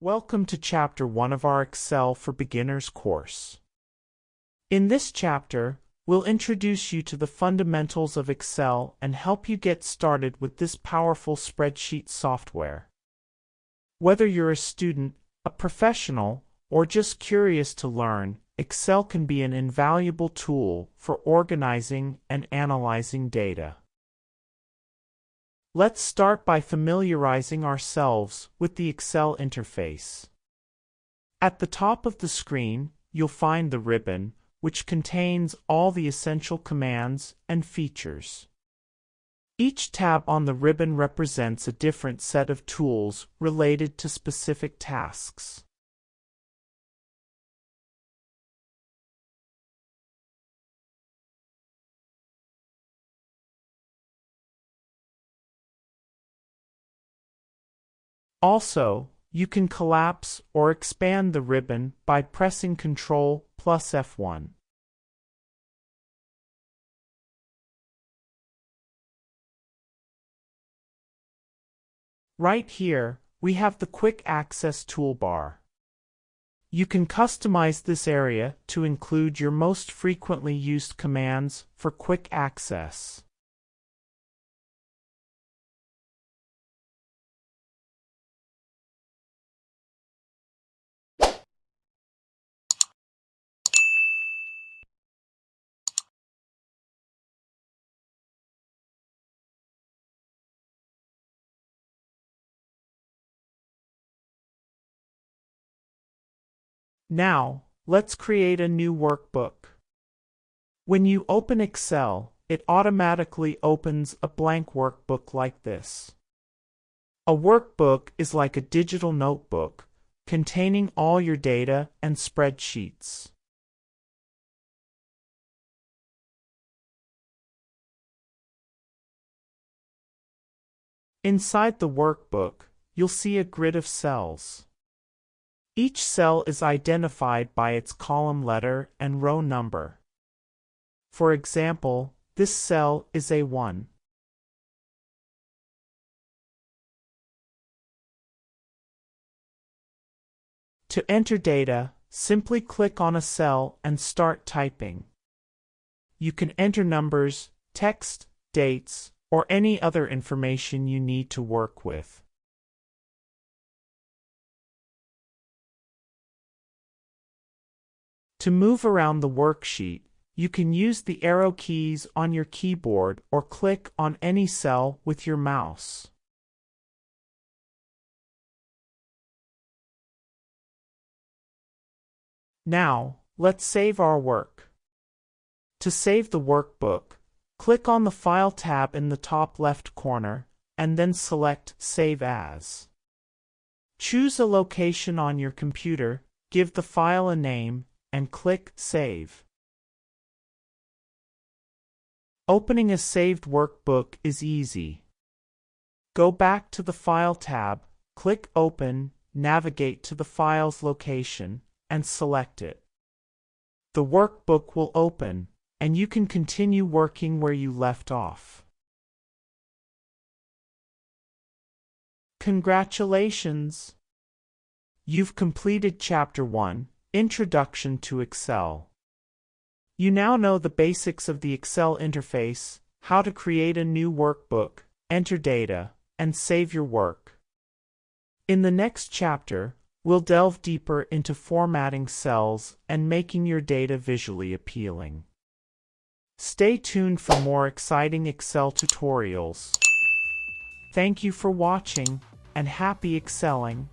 Welcome to Chapter 1 of our Excel for Beginners course. In this chapter, we'll introduce you to the fundamentals of Excel and help you get started with this powerful spreadsheet software. Whether you're a student, a professional, or just curious to learn, Excel can be an invaluable tool for organizing and analyzing data. Let's start by familiarizing ourselves with the Excel interface. At the top of the screen, you'll find the ribbon, which contains all the essential commands and features. Each tab on the ribbon represents a different set of tools related to specific tasks. Also, you can collapse or expand the ribbon by pressing Ctrl plus F1. Right here, we have the Quick Access toolbar. You can customize this area to include your most frequently used commands for quick access. Now, let's create a new workbook. When you open Excel, it automatically opens a blank workbook like this. A workbook is like a digital notebook, containing all your data and spreadsheets. Inside the workbook, you'll see a grid of cells. Each cell is identified by its column letter and row number. For example, this cell is A1. To enter data, simply click on a cell and start typing. You can enter numbers, text, dates, or any other information you need to work with. To move around the worksheet, you can use the arrow keys on your keyboard or click on any cell with your mouse. Now, let's save our work. To save the workbook, click on the File tab in the top left corner, and then select Save As. Choose a location on your computer, give the file a name, and click Save. Opening a saved workbook is easy. Go back to the File tab, click Open, navigate to the file's location, and select it. The workbook will open, and you can continue working where you left off. Congratulations! You've completed Chapter 1. Introduction to Excel. You now know the basics of the Excel interface, how to create a new workbook, enter data, and save your work. In the next chapter, we'll delve deeper into formatting cells and making your data visually appealing. Stay tuned for more exciting Excel tutorials. Thank you for watching, and happy excelling!